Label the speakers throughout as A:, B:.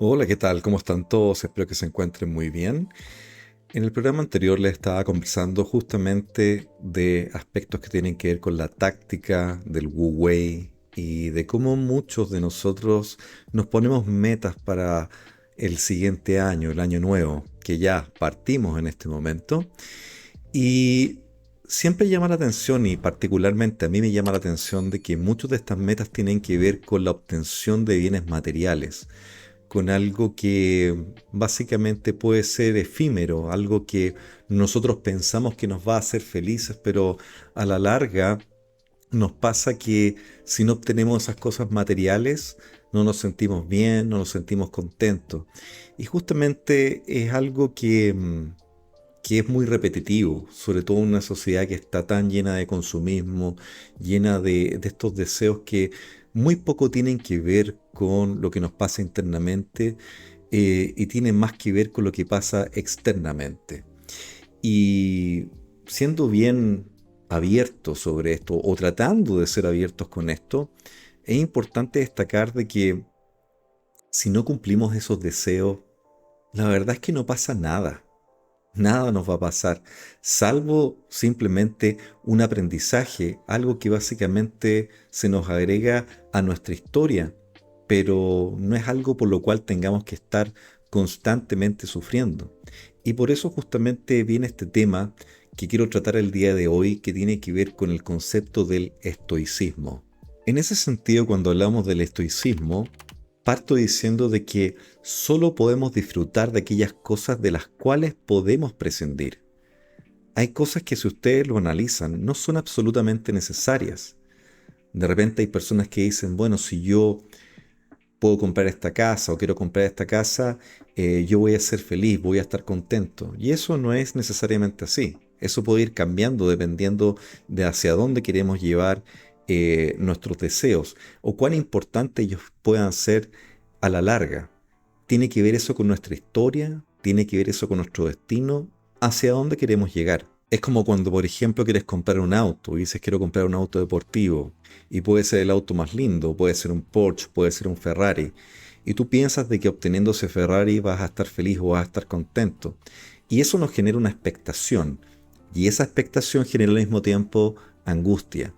A: Hola, ¿qué tal? ¿Cómo están todos? Espero que se encuentren muy bien. En el programa anterior les estaba conversando justamente de aspectos que tienen que ver con la táctica del Wu Wei y de cómo muchos de nosotros nos ponemos metas para el siguiente año, el año nuevo, que ya partimos en este momento. Y siempre llama la atención, y particularmente a mí me llama la atención, de que muchas de estas metas tienen que ver con la obtención de bienes materiales, con algo que básicamente puede ser efímero, algo que nosotros pensamos que nos va a hacer felices, pero a la larga nos pasa que si no obtenemos esas cosas materiales, no nos sentimos bien, no nos sentimos contentos. Y justamente es algo que es muy repetitivo, sobre todo en una sociedad que está tan llena de consumismo, llena de estos deseos que muy poco tienen que ver con lo que nos pasa internamente, y tienen más que ver con lo que pasa externamente. Y siendo bien abiertos sobre esto, o tratando de ser abiertos con esto, es importante destacar de que si no cumplimos esos deseos, la verdad es que no pasa nada. Nada nos va a pasar, salvo simplemente un aprendizaje, algo que básicamente se nos agrega a nuestra historia, pero no es algo por lo cual tengamos que estar constantemente sufriendo. Y por eso justamente viene este tema que quiero tratar el día de hoy, que tiene que ver con el concepto del estoicismo. En ese sentido, cuando hablamos del estoicismo, parto diciendo de que solo podemos disfrutar de aquellas cosas de las cuales podemos prescindir. Hay cosas que, si ustedes lo analizan, no son absolutamente necesarias. De repente hay personas que dicen, bueno, si yo puedo comprar esta casa o quiero comprar esta casa, yo voy a ser feliz, voy a estar contento. Y eso no es necesariamente así. Eso puede ir cambiando dependiendo de hacia dónde queremos llevar nuestros deseos o cuán importantes ellos puedan ser a la larga. Tiene que ver eso con nuestra historia, tiene que ver eso con nuestro destino, hacia dónde queremos llegar. Es como cuando, por ejemplo, quieres comprar un auto y dices quiero comprar un auto deportivo y puede ser el auto más lindo, puede ser un Porsche, puede ser un Ferrari, y tú piensas de que obteniendo ese Ferrari vas a estar feliz o vas a estar contento. Y eso nos genera una expectación, y esa expectación genera al mismo tiempo angustia.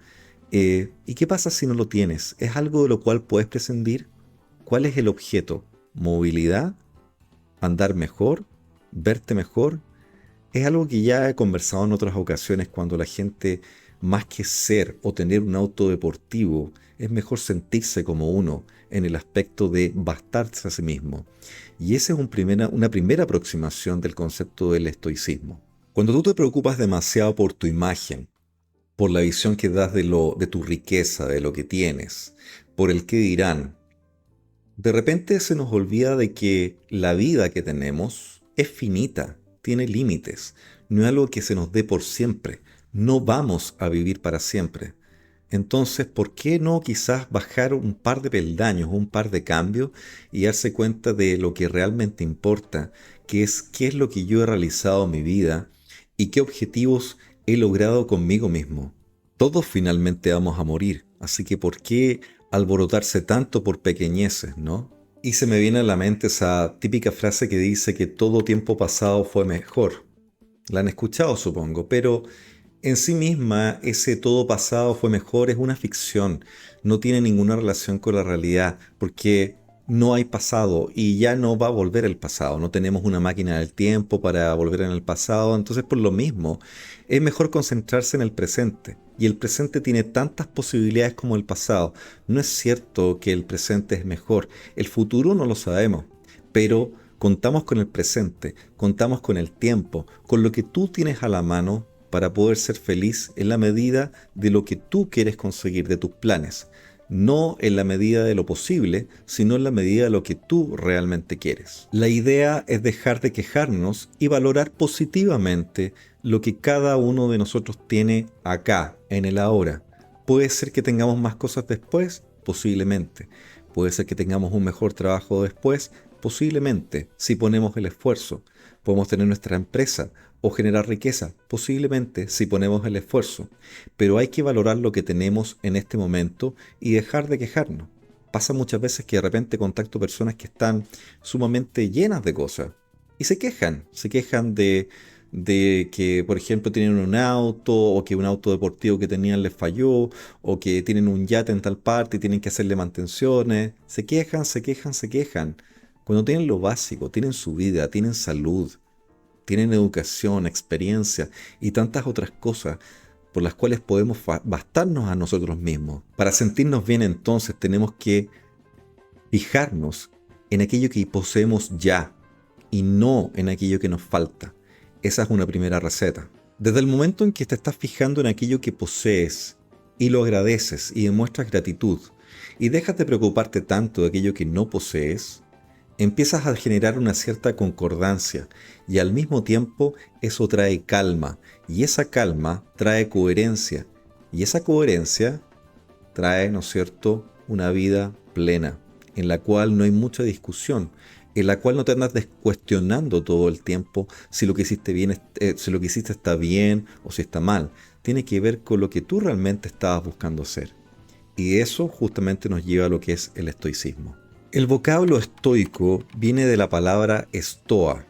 A: ¿Y qué pasa si no lo tienes? ¿Es algo de lo cual puedes prescindir? ¿Cuál es el objeto? ¿Movilidad? ¿Andar mejor? ¿Verte mejor? Es algo que ya he conversado en otras ocasiones, cuando la gente, más que ser o tener un auto deportivo, es mejor sentirse como uno en el aspecto de bastarse a sí mismo. Y esa es una primera aproximación del concepto del estoicismo. Cuando tú te preocupas demasiado por tu imagen, por la visión que das de tu riqueza, de lo que tienes, por el qué dirán, de repente se nos olvida de que la vida que tenemos es finita, tiene límites, no es algo que se nos dé por siempre, no vamos a vivir para siempre. Entonces, ¿por qué no quizás bajar un par de peldaños, un par de cambios y darse cuenta de lo que realmente importa, que es qué es lo que yo he realizado en mi vida y qué objetivos he logrado conmigo mismo? Todos finalmente vamos a morir, así que ¿por qué alborotarse tanto por pequeñeces, no? Y se me viene a la mente esa típica frase que dice que todo tiempo pasado fue mejor. La han escuchado, supongo, pero en sí misma ese todo pasado fue mejor es una ficción, no tiene ninguna relación con la realidad, porque no hay pasado y ya no va a volver el pasado, no tenemos una máquina del tiempo para volver en el pasado, entonces por lo mismo es mejor concentrarse en el presente. Y el presente tiene tantas posibilidades como el pasado. No es cierto que el presente es mejor, el futuro no lo sabemos, pero contamos con el presente, contamos con el tiempo, con lo que tú tienes a la mano para poder ser feliz en la medida de lo que tú quieres conseguir, de tus planes. No en la medida de lo posible, sino en la medida de lo que tú realmente quieres. La idea es dejar de quejarnos y valorar positivamente lo que cada uno de nosotros tiene acá, en el ahora. Puede ser que tengamos más cosas después, posiblemente. Puede ser que tengamos un mejor trabajo después, posiblemente, si ponemos el esfuerzo. Podemos tener nuestra empresa o generar riqueza, posiblemente, si ponemos el esfuerzo. Pero hay que valorar lo que tenemos en este momento y dejar de quejarnos. pasa muchas veces que de repente contacto personas que están sumamente llenas de cosas y se quejan de que, por ejemplo, tienen un auto o que un auto deportivo que tenían les falló o que tienen un yate en tal parte y tienen que hacerle mantenciones. Se quejan, se quejan, se quejan. Cuando tienen lo básico, tienen su vida, tienen salud, tienen educación, experiencia y tantas otras cosas por las cuales podemos bastarnos a nosotros mismos. Para sentirnos bien entonces tenemos que fijarnos en aquello que poseemos ya y no en aquello que nos falta. Esa es una primera receta. Desde el momento en que te estás fijando en aquello que posees y lo agradeces y demuestras gratitud y dejas de preocuparte tanto de aquello que no posees, empiezas a generar una cierta concordancia y al mismo tiempo eso trae calma y esa calma trae coherencia y esa coherencia trae, ¿no es cierto?, una vida plena en la cual no hay mucha discusión, en la cual no te andas cuestionando todo el tiempo si lo que hiciste bien, si lo que hiciste está bien o si está mal. Tiene que ver con lo que tú realmente estabas buscando hacer. Y eso justamente nos lleva a lo que es el estoicismo. El vocablo estoico viene de la palabra estoa.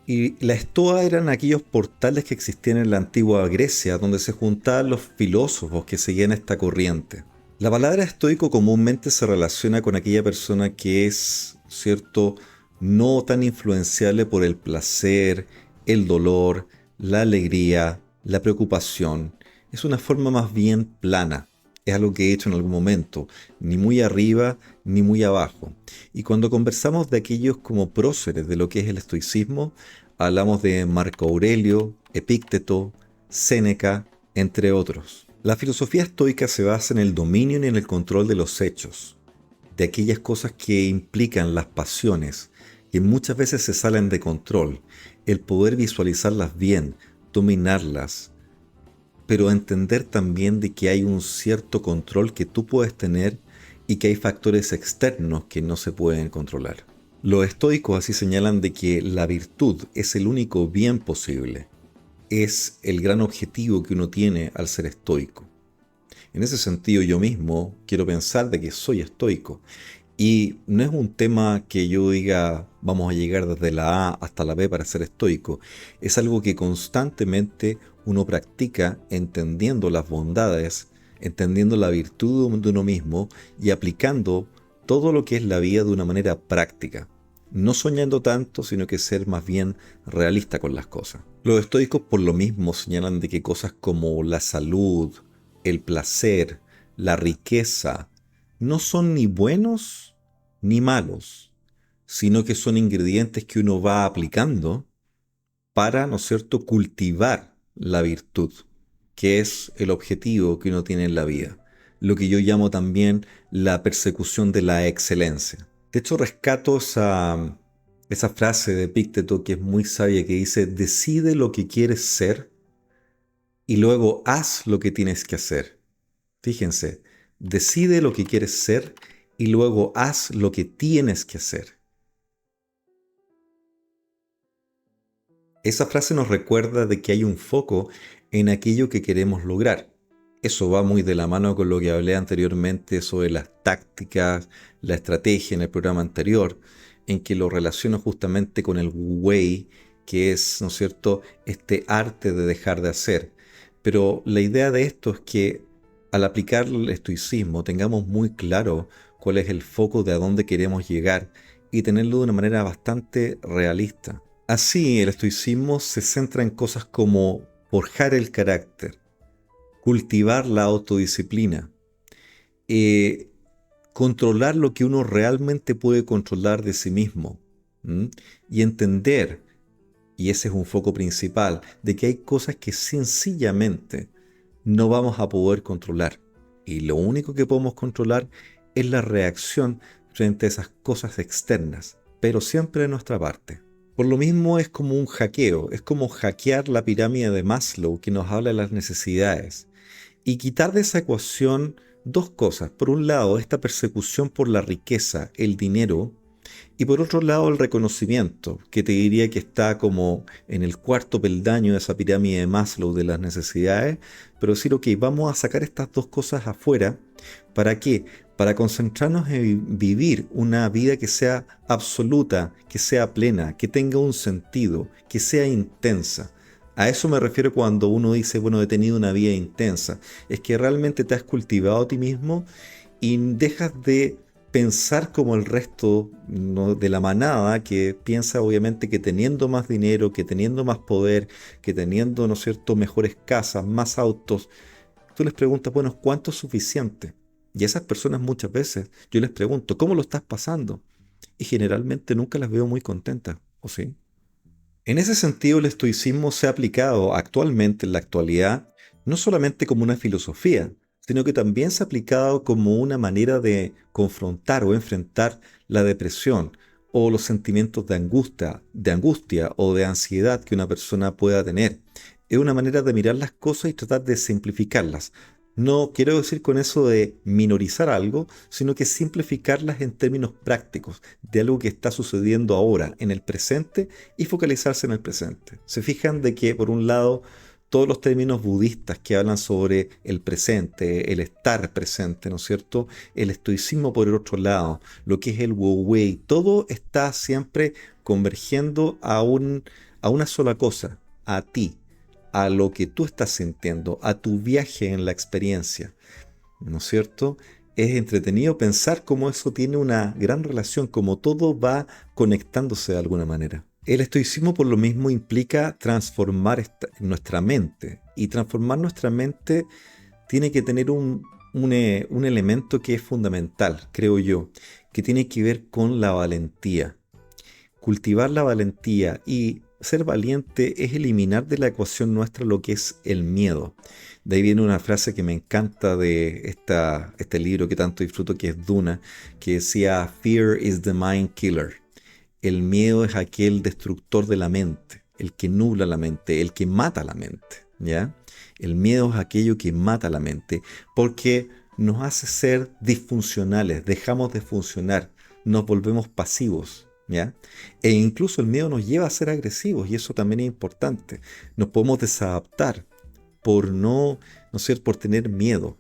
A: Y la estoa eran aquellos portales que existían en la antigua Grecia donde se juntaban los filósofos que seguían esta corriente. La palabra estoico comúnmente se relaciona con aquella persona que es, cierto, no tan influenciable por el placer, el dolor, la alegría, la preocupación. Es una forma más bien plana. Es algo que he hecho en algún momento, ni muy arriba ni muy abajo. Y cuando conversamos de aquellos como próceres de lo que es el estoicismo, hablamos de Marco Aurelio, Epícteto, Séneca, entre otros. La filosofía estoica se basa en el dominio y en el control de los hechos, de aquellas cosas que implican las pasiones, que muchas veces se salen de control, el poder visualizarlas bien, dominarlas, pero entender también de que hay un cierto control que tú puedes tener y que hay factores externos que no se pueden controlar. Los estoicos así señalan de que la virtud es el único bien posible, es el gran objetivo que uno tiene al ser estoico. En ese sentido yo mismo quiero pensar de que soy estoico. Y no es un tema que yo diga vamos a llegar desde la A hasta la B para ser estoico. Es algo que constantemente uno practica entendiendo las bondades, entendiendo la virtud de uno mismo y aplicando todo lo que es la vida de una manera práctica. No soñando tanto, sino que ser más bien realista con las cosas. Los estoicos por lo mismo señalan de que cosas como la salud, el placer, la riqueza, no son ni buenos ni malos, sino que son ingredientes que uno va aplicando para, ¿no es cierto?, cultivar la virtud, que es el objetivo que uno tiene en la vida. Lo que yo llamo también la persecución de la excelencia. De hecho, rescato esa frase de Epícteto que es muy sabia que dice, decide lo que quieres ser y luego haz lo que tienes que hacer. Fíjense, decide lo que quieres ser y luego haz lo que tienes que hacer. Esa frase nos recuerda de que hay un foco en aquello que queremos lograr. Eso va muy de la mano con lo que hablé anteriormente sobre las tácticas, la estrategia en el programa anterior, en que lo relaciono justamente con el Wu Wei, que es, ¿no es cierto?, este arte de dejar de hacer. Pero la idea de esto es que al aplicar el estoicismo tengamos muy claro cuál es el foco de a dónde queremos llegar y tenerlo de una manera bastante realista. Así, el estoicismo se centra en cosas como forjar el carácter, cultivar la autodisciplina, controlar lo que uno realmente puede controlar de sí mismo, ¿m? Y entender, y ese es un foco principal, de que hay cosas que sencillamente no vamos a poder controlar. Y lo único que podemos controlar es la reacción frente a esas cosas externas, pero siempre de nuestra parte. Por lo mismo es como un hackeo, es como hackear la pirámide de Maslow que nos habla de las necesidades y quitar de esa ecuación dos cosas. Por un lado, esta persecución por la riqueza, el dinero, Y por otro lado, el reconocimiento, que te diría que está como en el cuarto peldaño de esa pirámide de Maslow de las necesidades, pero decir, ok, vamos a sacar estas dos cosas afuera. ¿Para qué? Para concentrarnos en vivir una vida que sea absoluta, que sea plena, que tenga un sentido, que sea intensa. A eso me refiero cuando uno dice, bueno, he tenido una vida intensa. Es que realmente te has cultivado a ti mismo y dejas de pensar como el resto, ¿no?, de la manada, que piensa obviamente que teniendo más dinero, que teniendo más poder, que teniendo, ¿no es cierto?, mejores casas, más autos, tú les preguntas, bueno, ¿cuánto es suficiente? Y a esas personas muchas veces yo les pregunto, ¿cómo lo estás pasando? Y generalmente nunca las veo muy contentas, ¿o sí? En ese sentido, el estoicismo se ha aplicado actualmente, en la actualidad, no solamente como una filosofía, sino que también se ha aplicado como una manera de confrontar o enfrentar la depresión o los sentimientos de angustia o de ansiedad que una persona pueda tener. Es una manera de mirar las cosas y tratar de simplificarlas. No quiero decir con eso de minorizar algo, sino que simplificarlas en términos prácticos de algo que está sucediendo ahora, en el presente, y focalizarse en el presente. Se fijan de que, por un lado, todos los términos budistas que hablan sobre el presente, el estar presente, ¿no es cierto? El estoicismo por el otro lado, lo que es el Wu Wei, todo está siempre convergiendo a una sola cosa, a ti, a lo que tú estás sintiendo, a tu viaje en la experiencia, ¿no es cierto? Es entretenido pensar cómo eso tiene una gran relación, cómo todo va conectándose de alguna manera. El estoicismo por lo mismo implica transformar nuestra mente, y transformar nuestra mente tiene que tener un elemento que es fundamental, creo yo, que tiene que ver con la valentía. Cultivar la valentía y ser valiente es eliminar de la ecuación nuestra lo que es el miedo. De ahí viene una frase que me encanta de este libro que tanto disfruto, que es Duna, que decía, Fear is the mind killer. El miedo es aquel destructor de la mente, el que nubla la mente, el que mata la mente, ¿ya? El miedo es aquello que mata la mente, porque nos hace ser disfuncionales, dejamos de funcionar, nos volvemos pasivos, ¿ya? E incluso el miedo nos lleva a ser agresivos, y eso también es importante. Nos podemos desadaptar por no ser, por tener miedo.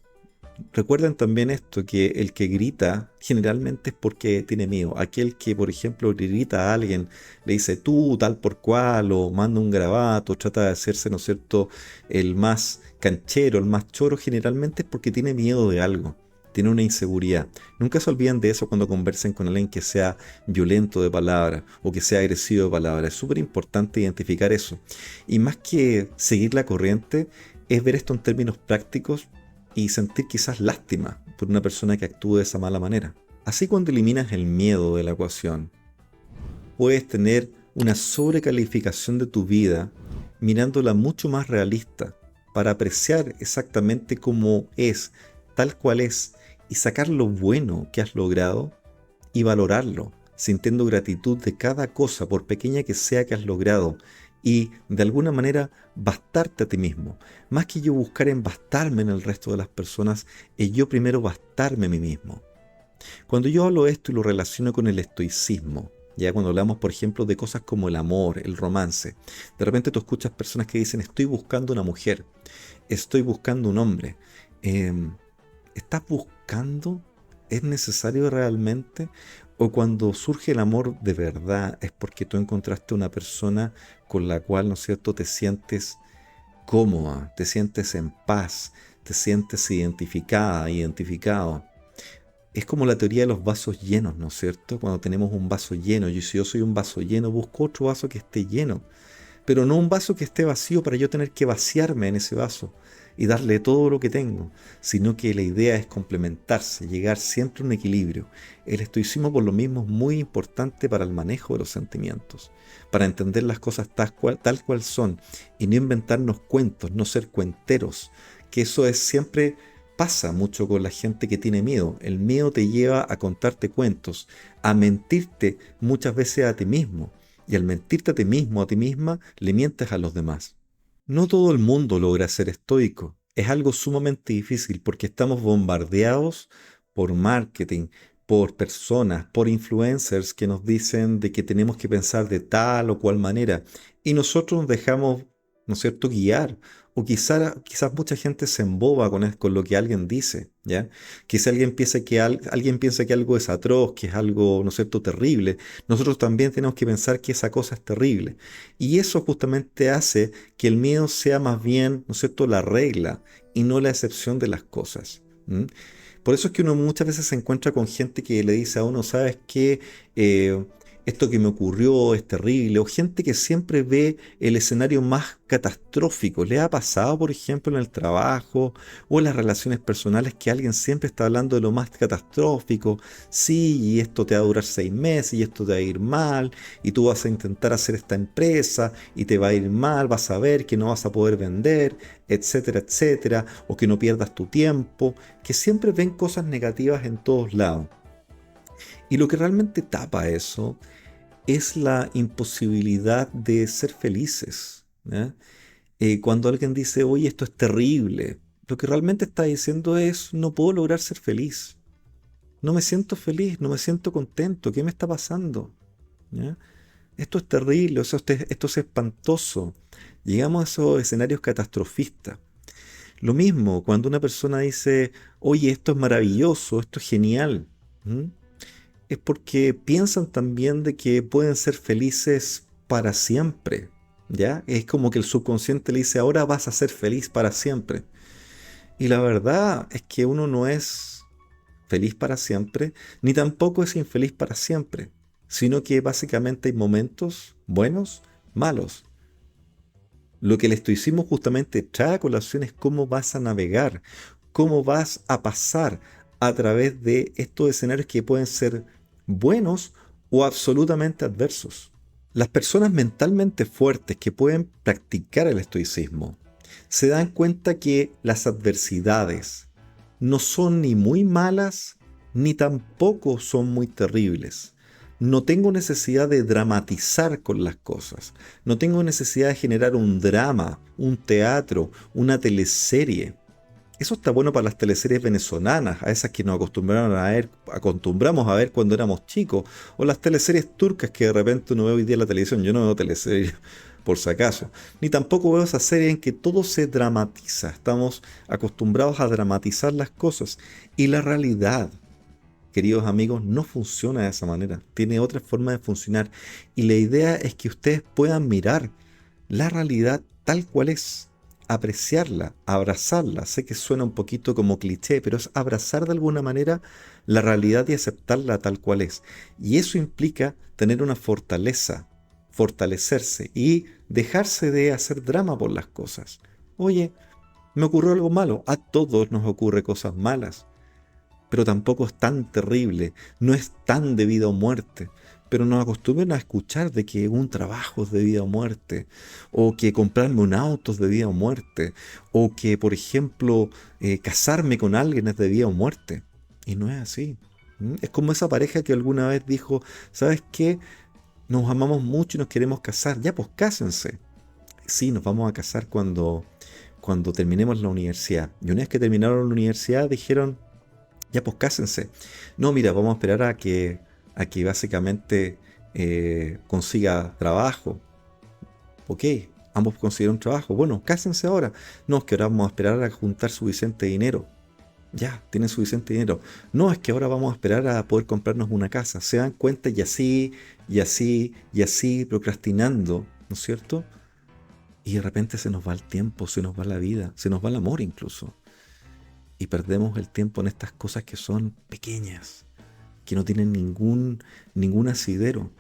A: Recuerden también esto, que el que grita generalmente es porque tiene miedo. Aquel que, por ejemplo, le grita a alguien, le dice tú, tal por cual, o manda un garabato, trata de hacerse, ¿no es cierto?, el más canchero, el más choro, generalmente es porque tiene miedo de algo, tiene una inseguridad. Nunca se olviden de eso cuando conversen con alguien que sea violento de palabra o que sea agresivo de palabra. Es súper importante identificar eso. Y más que seguir la corriente, es ver esto en términos prácticos y sentir quizás lástima por una persona que actúe de esa mala manera. Así, cuando eliminas el miedo de la ecuación, puedes tener una sobrecalificación de tu vida mirándola mucho más realista para apreciar exactamente cómo es, tal cual es, y sacar lo bueno que has logrado y valorarlo, sintiendo gratitud de cada cosa, por pequeña que sea, que has logrado, y de alguna manera bastarte a ti mismo. Más que yo buscar en bastarme en el resto de las personas, es yo primero bastarme a mí mismo. Cuando yo hablo de esto y lo relaciono con el estoicismo, ya cuando hablamos, por ejemplo, de cosas como el amor, el romance, de repente tú escuchas personas que dicen, estoy buscando una mujer, estoy buscando un hombre. Em, ¿Estás buscando? ¿Es necesario realmente? ¿O cuando surge el amor de verdad es porque tú encontraste una persona con la cual, ¿no es cierto?, te sientes cómoda, te sientes en paz, te sientes identificada, identificado? Es como la teoría de los vasos llenos, ¿no es cierto? Cuando tenemos un vaso lleno, y si yo soy un vaso lleno, busco otro vaso que esté lleno, pero no un vaso que esté vacío para yo tener que vaciarme en ese vaso y darle todo lo que tengo, sino que la idea es complementarse, llegar siempre a un equilibrio. El estoicismo, por lo mismo, es muy importante para el manejo de los sentimientos, para entender las cosas tal cual son, y no inventarnos cuentos, no ser cuenteros, que eso es siempre... Pasa mucho con la gente que tiene miedo. El miedo te lleva a contarte cuentos, a mentirte muchas veces a ti mismo. Y al mentirte a ti mismo, a ti misma, le mientes a los demás. No todo el mundo logra ser estoico. Es algo sumamente difícil porque estamos bombardeados por marketing, por personas, por influencers que nos dicen de que tenemos que pensar de tal o cual manera y nosotros nos dejamos, ¿no es cierto?, guiar. O quizás mucha gente se emboba con lo que alguien dice, ¿ya? Quizá alguien piensa que algo es atroz, que es algo, ¿no es cierto?, terrible. Nosotros también tenemos que pensar que esa cosa es terrible. Y eso justamente hace que el miedo sea más bien, ¿no es cierto?, la regla y no la excepción de las cosas. ¿M? Por eso es que uno muchas veces se encuentra con gente que le dice a uno, ¿sabes qué? Esto que me ocurrió es terrible. O gente que siempre ve el escenario más catastrófico. ¿Le ha pasado, por ejemplo, en el trabajo o en las relaciones personales que alguien siempre está hablando de lo más catastrófico? Sí, y esto te va a durar 6 meses y esto te va a ir mal y tú vas a intentar hacer esta empresa y te va a ir mal, vas a ver que no vas a poder vender, etcétera, etcétera, o que no pierdas tu tiempo, que siempre ven cosas negativas en todos lados. Y lo que realmente tapa eso es la imposibilidad de ser felices, ¿ya? Cuando alguien dice, oye, esto es terrible, lo que realmente está diciendo es, no puedo lograr ser feliz, no me siento feliz, no me siento contento, ¿qué me está pasando? ¿Ya? Esto es terrible, esto es espantoso. Llegamos a esos escenarios catastrofistas. Lo mismo cuando una persona dice, oye, esto es maravilloso, esto es genial. ¿M? Es porque piensan también de que pueden ser felices para siempre, ¿ya? Es como que el subconsciente le dice, ahora vas a ser feliz para siempre. Y la verdad es que uno no es feliz para siempre, ni tampoco es infeliz para siempre, sino que básicamente hay momentos buenos, malos. Lo que el estoicismo justamente trae a colación es cómo vas a navegar, cómo vas a pasar a través de estos escenarios que pueden ser buenos o absolutamente adversos. Las personas mentalmente fuertes que pueden practicar el estoicismo se dan cuenta que las adversidades no son ni muy malas ni tampoco son muy terribles. No tengo necesidad de dramatizar con las cosas. No tengo necesidad de generar un drama, un teatro, una teleserie. Eso está bueno para las teleseries venezolanas, a esas que nos acostumbramos a ver cuando éramos chicos, o las teleseries turcas que de repente uno ve hoy día en la televisión. Yo no veo teleseries por si acaso, ni tampoco veo esa serie en que todo se dramatiza. Estamos acostumbrados a dramatizar las cosas y la realidad, queridos amigos, no funciona de esa manera. Tiene otra forma de funcionar y la idea es que ustedes puedan mirar la realidad tal cual es, apreciarla, abrazarla. Sé que suena un poquito como cliché, pero es abrazar de alguna manera la realidad y aceptarla tal cual es. Y eso implica tener una fortaleza, fortalecerse y dejarse de hacer drama por las cosas. Oye, me ocurrió algo malo. A todos nos ocurre cosas malas, pero tampoco es tan terrible, no es tan de vida o muerte. Pero nos acostumbran a escuchar de que un trabajo es de vida o muerte, o que comprarme un auto es de vida o muerte, o que, por ejemplo, casarme con alguien es de vida o muerte. Y no es así. ¿M? Es como esa pareja que alguna vez dijo, ¿sabes qué? Nos amamos mucho y nos queremos casar. Ya, pues cásense. Sí, nos vamos a casar cuando terminemos la universidad. Y una vez que terminaron la universidad dijeron, ya, pues cásense. No, mira, vamos a esperar a que básicamente consiga trabajo. Ok, ambos consiguieron trabajo. Bueno, cásense ahora. No, es que ahora vamos a esperar a juntar suficiente dinero. Ya, tienen suficiente dinero. No, es que ahora vamos a esperar a poder comprarnos una casa. Se dan cuenta y así, y así, y así, procrastinando, ¿no es cierto? Y de repente se nos va el tiempo, se nos va la vida, se nos va el amor incluso. Y perdemos el tiempo en estas cosas que son pequeñas, que no tienen ningún asidero.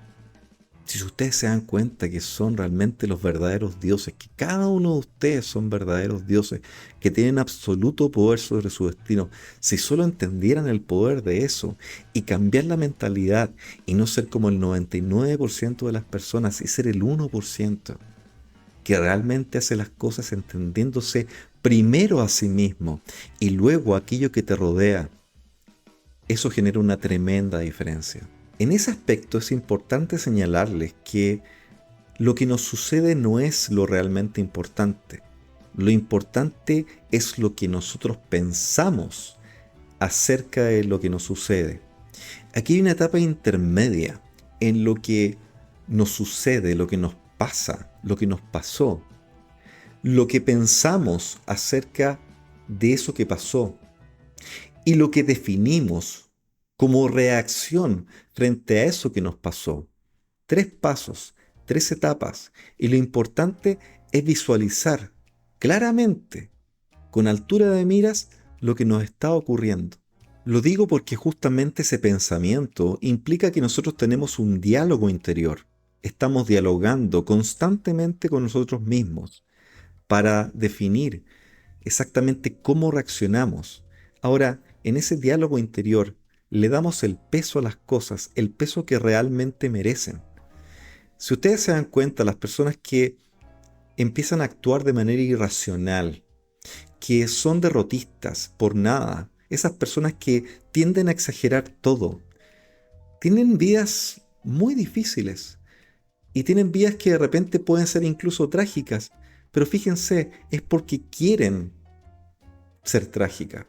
A: Si ustedes se dan cuenta que son realmente los verdaderos dioses, que cada uno de ustedes son verdaderos dioses, que tienen absoluto poder sobre su destino, si solo entendieran el poder de eso y cambiar la mentalidad y no ser como el 99% de las personas y ser el 1% que realmente hace las cosas entendiéndose primero a sí mismo y luego a aquello que te rodea, eso genera una tremenda diferencia. En ese aspecto es importante señalarles que lo que nos sucede no es lo realmente importante. Lo importante es lo que nosotros pensamos acerca de lo que nos sucede. Aquí hay una etapa intermedia en lo que nos sucede, lo que nos pasa, lo que nos pasó, lo que pensamos acerca de eso que pasó y lo que definimos como reacción frente a eso que nos pasó. 3 pasos, 3 etapas. Y lo importante es visualizar claramente, con altura de miras, lo que nos está ocurriendo. Lo digo porque justamente ese pensamiento implica que nosotros tenemos un diálogo interior. Estamos dialogando constantemente con nosotros mismos para definir exactamente cómo reaccionamos. Ahora, en ese diálogo interior, le damos el peso a las cosas, el peso que realmente merecen. Si ustedes se dan cuenta, las personas que empiezan a actuar de manera irracional, que son derrotistas por nada, esas personas que tienden a exagerar todo, tienen vidas muy difíciles y tienen vidas que de repente pueden ser incluso trágicas, pero fíjense, es porque quieren ser trágicas.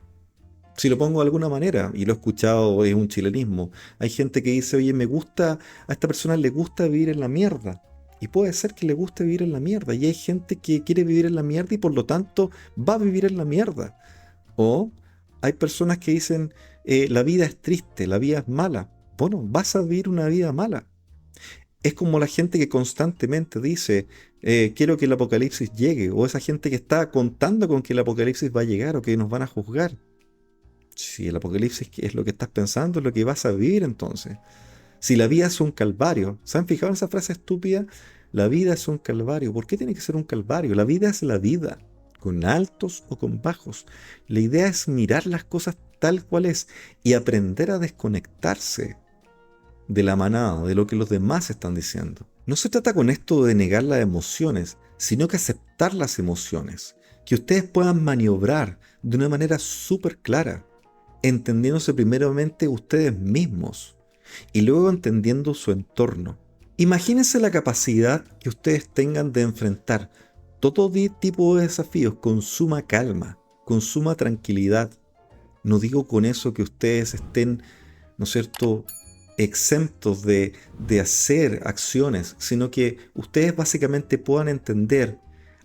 A: Si lo pongo de alguna manera, y lo he escuchado, es un chilenismo, hay gente que dice, oye, a esta persona le gusta vivir en la mierda. Y puede ser que le guste vivir en la mierda. Y hay gente que quiere vivir en la mierda y por lo tanto va a vivir en la mierda. O hay personas que dicen, la vida es triste, la vida es mala. Bueno, vas a vivir una vida mala. Es como la gente que constantemente dice, quiero que el apocalipsis llegue. O esa gente que está contando con que el apocalipsis va a llegar o que nos van a juzgar. Si el apocalipsis es lo que estás pensando, es lo que vas a vivir entonces. Si la vida es un calvario, ¿se han fijado en esa frase estúpida? La vida es un calvario. ¿Por qué tiene que ser un calvario? La vida es la vida, con altos o con bajos. La idea es mirar las cosas tal cual es y aprender a desconectarse de la manada, de lo que los demás están diciendo. No se trata con esto de negar las emociones, sino que aceptar las emociones, que ustedes puedan maniobrar de una manera súper clara, entendiéndose primeramente ustedes mismos y luego entendiendo su entorno. Imagínense la capacidad que ustedes tengan de enfrentar todo tipo de desafíos con suma calma, con suma tranquilidad. No digo con eso que ustedes estén, ¿no es cierto?, exentos de hacer acciones, sino que ustedes básicamente puedan entender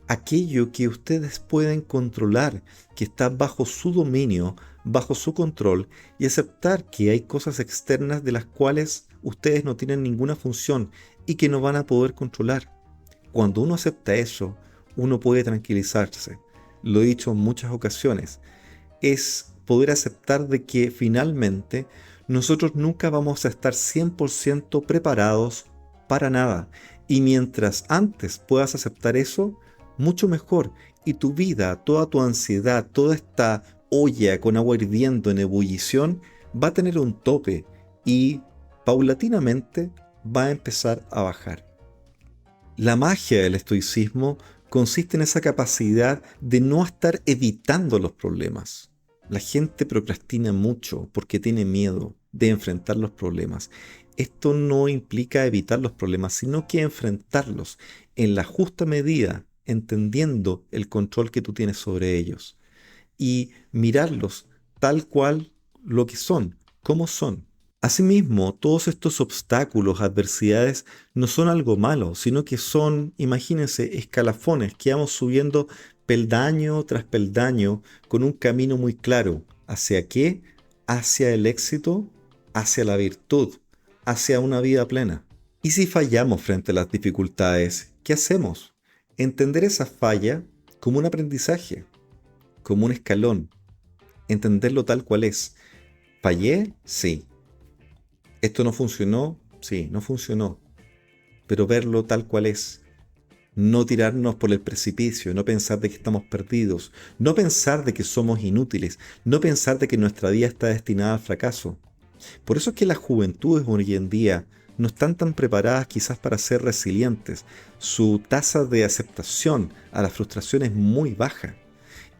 A: aquello que ustedes pueden controlar, que está bajo su dominio, bajo su control, y aceptar que hay cosas externas de las cuales ustedes no tienen ninguna función y que no van a poder controlar. Cuando uno acepta eso, uno puede tranquilizarse. Lo he dicho en muchas ocasiones. Es poder aceptar de que finalmente nosotros nunca vamos a estar 100% preparados para nada. Y mientras antes puedas aceptar eso, mucho mejor. Y tu vida, toda tu ansiedad, toda esta olla con agua hirviendo en ebullición va a tener un tope y paulatinamente va a empezar a bajar. La magia del estoicismo consiste en esa capacidad de no estar evitando los problemas. La gente procrastina mucho porque tiene miedo de enfrentar los problemas. Esto no implica evitar los problemas, sino que enfrentarlos en la justa medida, entendiendo el control que tú tienes sobre ellos y mirarlos tal cual lo que son, como son. Asimismo, todos estos obstáculos, adversidades, no son algo malo, sino que son, imagínense, escalafones que vamos subiendo peldaño tras peldaño con un camino muy claro. ¿Hacia qué? Hacia el éxito, hacia la virtud, hacia una vida plena. Y si fallamos frente a las dificultades, ¿qué hacemos? Entender esa falla como un aprendizaje, como un escalón, entenderlo tal cual es. ¿Fallé? Sí. ¿Esto no funcionó? Sí, no funcionó. Pero verlo tal cual es. No tirarnos por el precipicio, no pensar de que estamos perdidos, no pensar de que somos inútiles, no pensar de que nuestra vida está destinada al fracaso. Por eso es que las juventudes hoy en día no están tan preparadas quizás para ser resilientes. Su tasa de aceptación a la frustración es muy baja.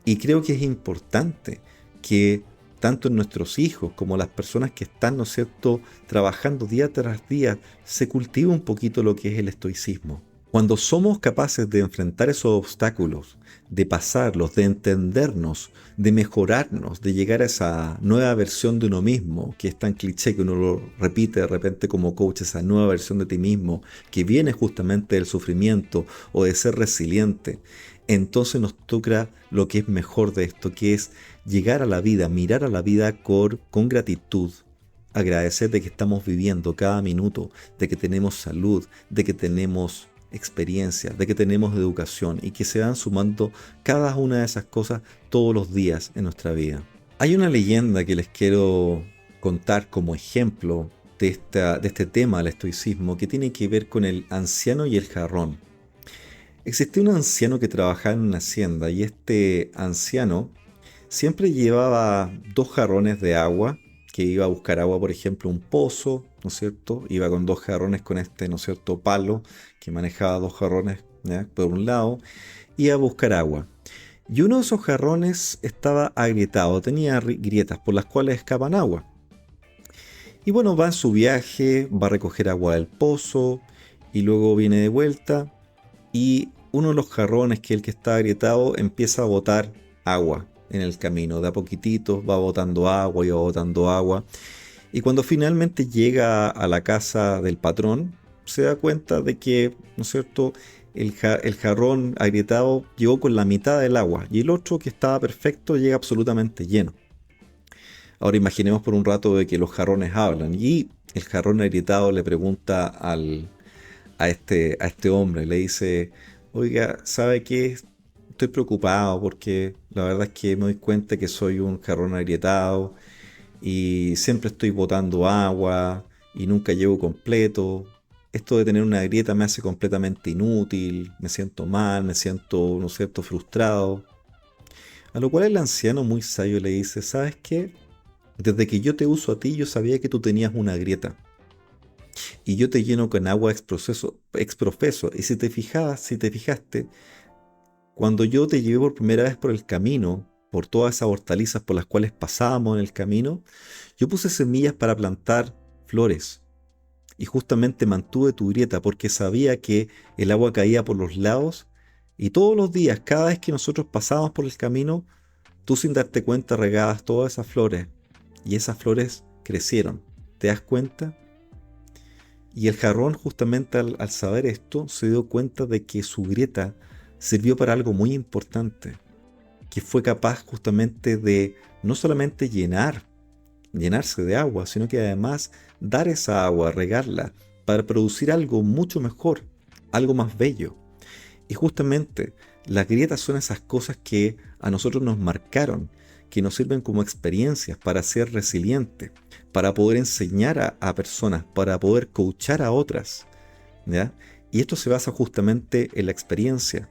A: Y creo que es importante que tanto nuestros hijos como las personas que están, ¿no es cierto?, trabajando día tras día, se cultive un poquito lo que es el estoicismo. Cuando somos capaces de enfrentar esos obstáculos, de pasarlos, de entendernos, de mejorarnos, de llegar a esa nueva versión de uno mismo, que es tan cliché que uno lo repite de repente como coach, esa nueva versión de ti mismo, que viene justamente del sufrimiento o de ser resiliente, entonces nos toca lo que es mejor de esto, que es llegar a la vida, mirar a la vida con gratitud, agradecer de que estamos viviendo cada minuto, de que tenemos salud, de que tenemos experiencia, de que tenemos educación y que se van sumando cada una de esas cosas todos los días en nuestra vida. Hay una leyenda que les quiero contar como ejemplo de este tema del estoicismo que tiene que ver con el anciano y el jarrón. Existía un anciano que trabajaba en una hacienda y este anciano siempre llevaba dos jarrones de agua, que iba a buscar agua, por ejemplo, un pozo, ¿no es cierto? Iba con dos jarrones con este, ¿no es cierto?, palo, que manejaba dos jarrones, ¿ya?, por un lado, iba a buscar agua. Y uno de esos jarrones estaba agrietado, tenía grietas por las cuales escapan agua. Y bueno, va en su viaje, va a recoger agua del pozo, y luego viene de vuelta, y uno de los jarrones, que es el que está agrietado, empieza a botar agua en el camino. De a poquitito va botando agua y va botando agua. Y cuando finalmente llega a la casa del patrón, se da cuenta de que, ¿no es cierto?, el jarrón agrietado llegó con la mitad del agua y el otro, que estaba perfecto, llega absolutamente lleno. Ahora imaginemos por un rato de que los jarrones hablan y el jarrón agrietado le pregunta a este hombre, le dice: oiga, ¿sabe qué? Estoy preocupado porque la verdad es que me doy cuenta que soy un jarrón agrietado y siempre estoy botando agua y nunca llego completo. Esto de tener una grieta me hace completamente inútil, me siento mal, me siento, ¿no es cierto?, frustrado. A lo cual el anciano muy sabio le dice: ¿sabes qué? Desde que yo te uso a ti, yo sabía que tú tenías una grieta. Y yo te lleno con agua exprofeso. Y si te fijaste, cuando yo te llevé por primera vez por el camino, por todas esas hortalizas por las cuales pasábamos en el camino, yo puse semillas para plantar flores. Y justamente mantuve tu grieta porque sabía que el agua caía por los lados y todos los días, cada vez que nosotros pasábamos por el camino, tú sin darte cuenta regabas todas esas flores y esas flores crecieron. ¿Te das cuenta? Y el jarrón, justamente al saber esto, se dio cuenta de que su grieta sirvió para algo muy importante, que fue capaz justamente de no solamente llenarse de agua, sino que además dar esa agua, regarla, para producir algo mucho mejor, algo más bello. Y justamente las grietas son esas cosas que a nosotros nos marcaron, que nos sirven como experiencias para ser resilientes, para poder enseñar a personas, para poder coachar a otras, ¿ya? Y esto se basa justamente en la experiencia.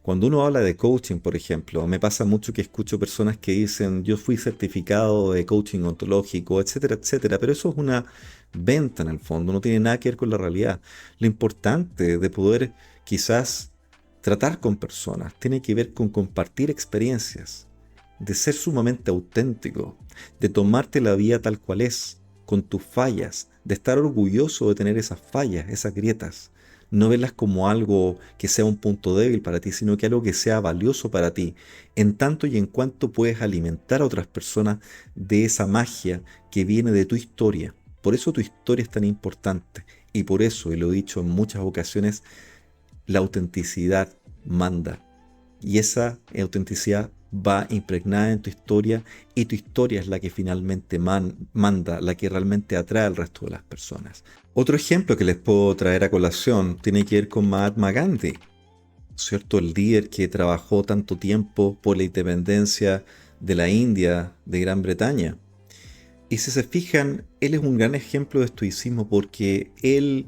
A: Cuando uno habla de coaching, por ejemplo, me pasa mucho que escucho personas que dicen: yo fui certificado de coaching ontológico, etcétera, etcétera, pero eso es una venta en el fondo, no tiene nada que ver con la realidad. Lo importante de poder quizás tratar con personas tiene que ver con compartir experiencias, de ser sumamente auténtico, de tomarte la vida tal cual es, con tus fallas, de estar orgulloso de tener esas fallas, esas grietas. No verlas como algo que sea un punto débil para ti, sino que algo que sea valioso para ti, en tanto y en cuanto puedes alimentar a otras personas de esa magia que viene de tu historia. Por eso tu historia es tan importante. Y por eso, y lo he dicho en muchas ocasiones, la autenticidad manda. Y esa autenticidad va impregnada en tu historia y tu historia es la que finalmente manda, la que realmente atrae al resto de las personas. Otro ejemplo que les puedo traer a colación tiene que ver con Mahatma Gandhi, ¿cierto? El líder que trabajó tanto tiempo por la independencia de la India, de Gran Bretaña. Y si se fijan, él es un gran ejemplo de estoicismo porque él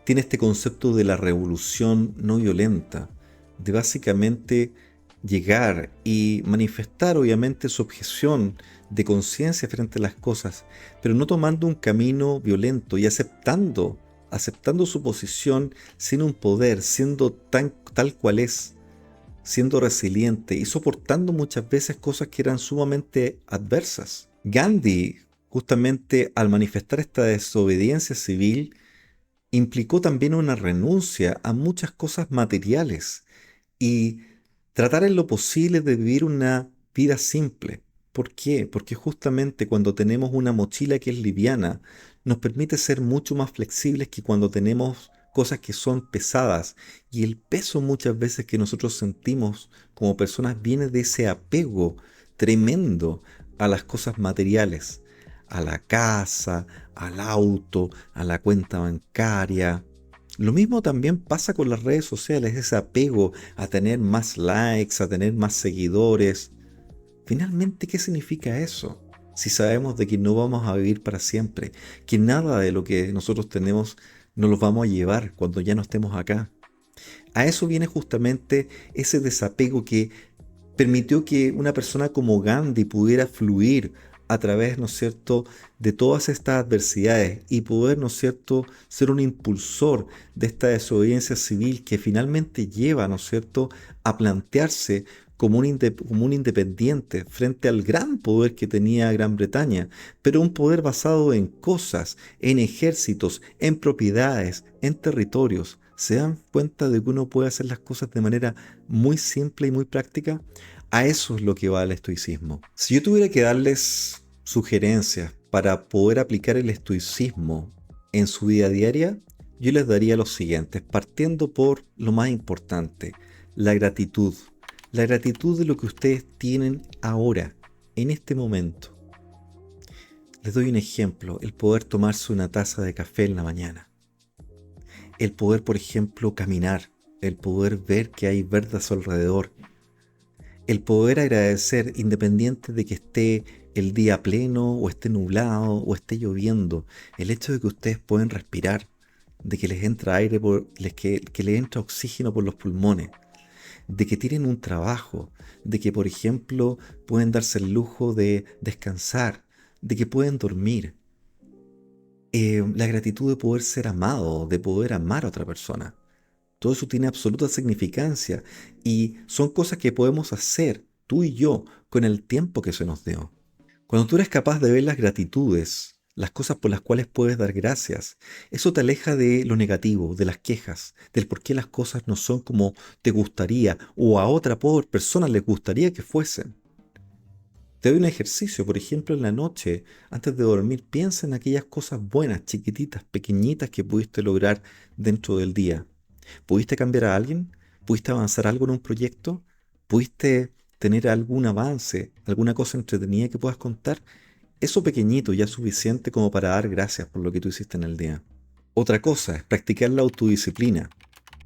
A: tiene este concepto de la revolución no violenta, de básicamente llegar y manifestar obviamente su objeción de conciencia frente a las cosas, pero no tomando un camino violento y aceptando su posición sin un poder, siendo tal cual es, siendo resiliente y soportando muchas veces cosas que eran sumamente adversas. Gandhi, justamente al manifestar esta desobediencia civil, implicó también una renuncia a muchas cosas materiales y tratar en lo posible de vivir una vida simple. ¿Por qué? Porque justamente cuando tenemos una mochila que es liviana, nos permite ser mucho más flexibles que cuando tenemos cosas que son pesadas. Y el peso muchas veces que nosotros sentimos como personas viene de ese apego tremendo a las cosas materiales, a la casa, al auto, a la cuenta bancaria. Lo mismo también pasa con las redes sociales, ese apego a tener más likes, a tener más seguidores. Finalmente, ¿qué significa eso? Si sabemos de que no vamos a vivir para siempre, que nada de lo que nosotros tenemos nos lo vamos a llevar cuando ya no estemos acá. A eso viene justamente ese desapego que permitió que una persona como Gandhi pudiera fluir a través, ¿no es cierto?, de todas estas adversidades y poder, ¿no es cierto?, ser un impulsor de esta desobediencia civil que finalmente lleva, ¿no es cierto?, a plantearse como un independiente frente al gran poder que tenía Gran Bretaña, pero un poder basado en cosas, en ejércitos, en propiedades, en territorios. ¿Se dan cuenta de que uno puede hacer las cosas de manera muy simple y muy práctica? A eso es lo que va el estoicismo. Si yo tuviera que darles sugerencias para poder aplicar el estoicismo en su vida diaria, yo les daría los siguientes, partiendo por lo más importante, la gratitud. La gratitud de lo que ustedes tienen ahora, en este momento. Les doy un ejemplo, el poder tomarse una taza de café en la mañana. El poder, por ejemplo, caminar, el poder ver que hay verde a su alrededor, el poder agradecer independiente de que esté el día pleno o esté nublado o esté lloviendo, el hecho de que ustedes pueden respirar, de que les entra aire, que les entra oxígeno por los pulmones, de que tienen un trabajo, de que por ejemplo pueden darse el lujo de descansar, de que pueden dormir. La gratitud de poder ser amado, de poder amar a otra persona. Todo eso tiene absoluta significancia y son cosas que podemos hacer tú y yo con el tiempo que se nos dio. Cuando tú eres capaz de ver las gratitudes, las cosas por las cuales puedes dar gracias, eso te aleja de lo negativo, de las quejas, del por qué las cosas no son como te gustaría o a otra pobre persona le gustaría que fuesen. Te doy un ejercicio, por ejemplo, en la noche, antes de dormir, piensa en aquellas cosas buenas, chiquititas, pequeñitas que pudiste lograr dentro del día. ¿Pudiste cambiar a alguien? ¿Pudiste avanzar algo en un proyecto? ¿Pudiste tener algún avance, alguna cosa entretenida que puedas contar? Eso pequeñito ya es suficiente como para dar gracias por lo que tú hiciste en el día. Otra cosa es practicar la autodisciplina.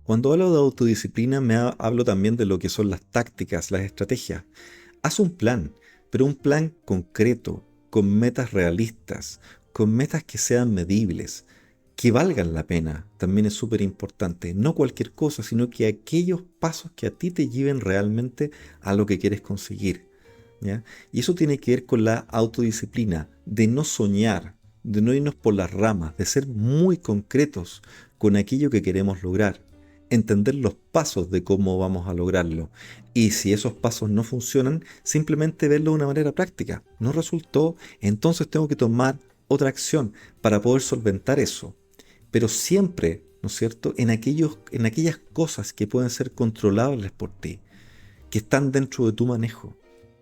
A: Cuando hablo de autodisciplina hablo también de lo que son las tácticas, las estrategias. Haz un plan, pero un plan concreto, con metas realistas, con metas que sean medibles, que valgan la pena, también es súper importante. No cualquier cosa, sino que aquellos pasos que a ti te lleven realmente a lo que quieres conseguir. ¿Ya? Y eso tiene que ver con la autodisciplina, de no soñar, de no irnos por las ramas, de ser muy concretos con aquello que queremos lograr, entender los pasos de cómo vamos a lograrlo. Y si esos pasos no funcionan, simplemente verlo de una manera práctica. No resultó, entonces tengo que tomar otra acción para poder solventar eso. Pero siempre, ¿no es cierto?, en aquellas cosas que pueden ser controlables por ti, que están dentro de tu manejo.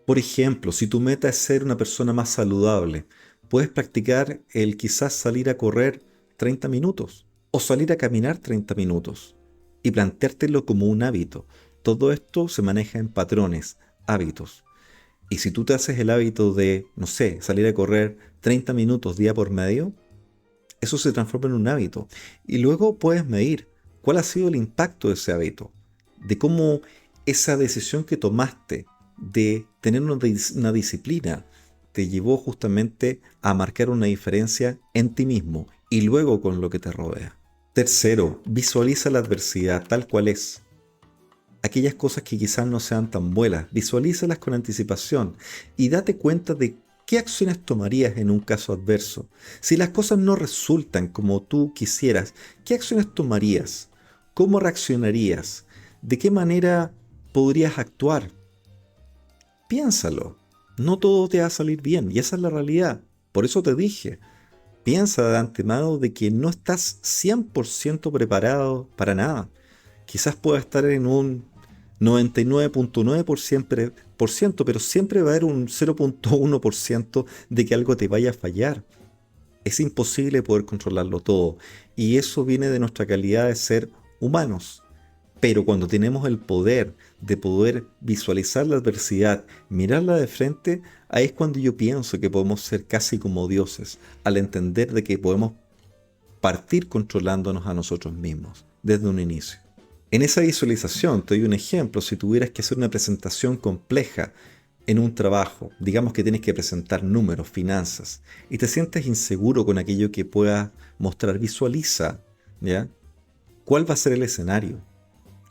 A: Por ejemplo, si tu meta es ser una persona más saludable, puedes practicar el quizás salir a correr 30 minutos o salir a caminar 30 minutos y planteártelo como un hábito. Todo esto se maneja en patrones, hábitos. Y si tú te haces el hábito de, no sé, salir a correr 30 minutos día por medio, eso se transforma en un hábito. Y luego puedes medir cuál ha sido el impacto de ese hábito, de cómo esa decisión que tomaste de tener una disciplina te llevó justamente a marcar una diferencia en ti mismo y luego con lo que te rodea. Tercero, visualiza la adversidad tal cual es. Aquellas cosas que quizás no sean tan buenas, visualízalas con anticipación y date cuenta de qué acciones tomarías en un caso adverso. Si las cosas no resultan como tú quisieras, ¿qué acciones tomarías? ¿Cómo reaccionarías? ¿De qué manera podrías actuar? Piénsalo. No todo te va a salir bien y esa es la realidad. Por eso te dije, Piensa de antemano de que no estás 100% preparado para nada. Quizás puedas estar en un 99.9%, pero siempre va a haber un 0.1% de que algo te vaya a fallar. Es imposible poder controlarlo todo. Y eso viene de nuestra calidad de ser humanos. Pero cuando tenemos el poder de poder visualizar la adversidad, mirarla de frente, ahí es cuando yo pienso que podemos ser casi como dioses, al entender de que podemos partir controlándonos a nosotros mismos desde un inicio. En esa visualización, te doy un ejemplo, si tuvieras que hacer una presentación compleja en un trabajo, digamos que tienes que presentar números, finanzas, y te sientes inseguro con aquello que puedas mostrar, visualiza, ¿ya? ¿Cuál va a ser el escenario?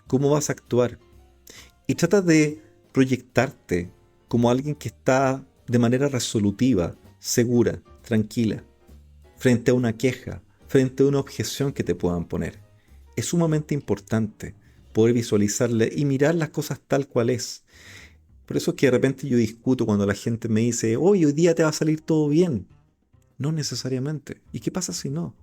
A: ¿Cómo vas a actuar? Y trata de proyectarte como alguien que está de manera resolutiva, segura, tranquila, frente a una queja, frente a una objeción que te puedan poner. Es sumamente importante poder visualizarle y mirar las cosas tal cual es. Por eso es que de repente yo discuto cuando la gente me dice, hoy día te va a salir todo bien. No necesariamente. ¿Y qué pasa si no?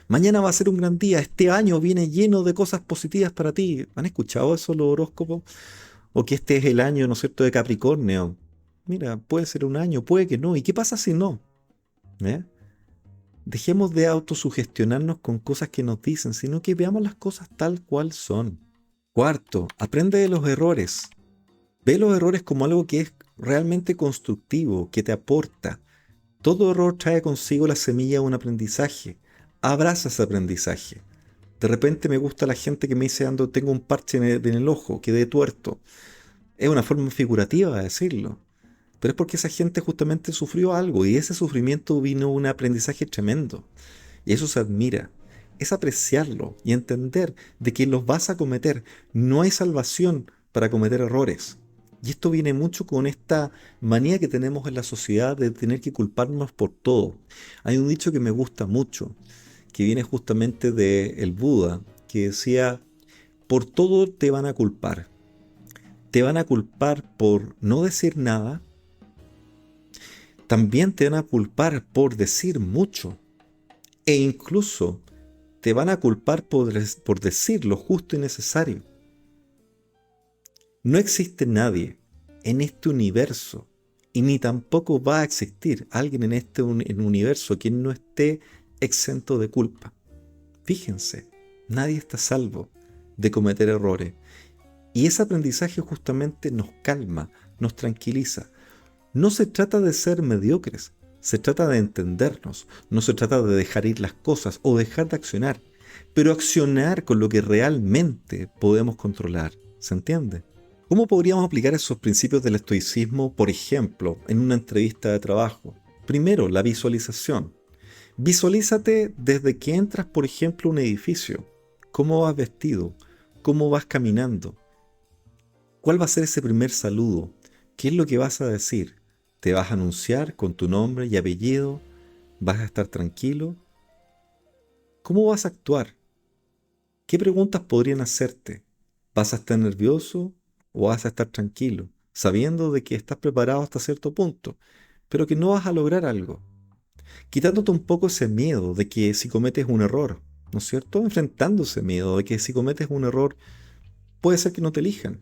A: Mañana va a ser un gran día. Este año viene lleno de cosas positivas para ti. ¿Han escuchado eso los horóscopos? O que este es el año, ¿no es cierto?, de Capricornio. Mira, puede ser un año, puede que no. ¿Y qué pasa si no? ¿Eh? Dejemos de autosugestionarnos con cosas que nos dicen, sino que veamos las cosas tal cual son. Cuarto, aprende de los errores. Ve los errores como algo que es realmente constructivo, que te aporta. Todo error trae consigo la semilla de un aprendizaje. Abraza ese aprendizaje. De repente me gusta la gente que me dice, ando, tengo un parche en el ojo, quedé tuerto. Es una forma figurativa de decirlo. Pero es porque esa gente justamente sufrió algo y ese sufrimiento vino un aprendizaje tremendo. Y eso se admira. Es apreciarlo y entender de que los vas a cometer. No hay salvación para cometer errores. Y esto viene mucho con esta manía que tenemos en la sociedad de tener que culparnos por todo. Hay un dicho que me gusta mucho, que viene justamente del Buda, que decía, por todo te van a culpar. Te van a culpar por no decir nada. También te van a culpar por decir mucho. E incluso te van a culpar por decir lo justo y necesario. No existe nadie en este universo, y ni tampoco va a existir alguien en este universo quien no esté exento de culpa. Fíjense, nadie está a salvo de cometer errores. Y ese aprendizaje justamente nos calma, nos tranquiliza. No se trata de ser mediocres, se trata de entendernos, no se trata de dejar ir las cosas o dejar de accionar, pero accionar con lo que realmente podemos controlar. ¿Se entiende? ¿Cómo podríamos aplicar esos principios del estoicismo, por ejemplo, en una entrevista de trabajo? Primero, la visualización. Visualízate desde que entras, por ejemplo, a un edificio. ¿Cómo vas vestido? ¿Cómo vas caminando? ¿Cuál va a ser ese primer saludo? ¿Qué es lo que vas a decir? ¿Te vas a anunciar con tu nombre y apellido? ¿Vas a estar tranquilo? ¿Cómo vas a actuar? ¿Qué preguntas podrían hacerte? ¿Vas a estar nervioso o vas a estar tranquilo, sabiendo de que estás preparado hasta cierto punto, pero que no vas a lograr algo? Quitándote un poco ese miedo de que si cometes un error, ¿no es cierto? Enfrentando ese miedo de que si cometes un error puede ser que no te elijan.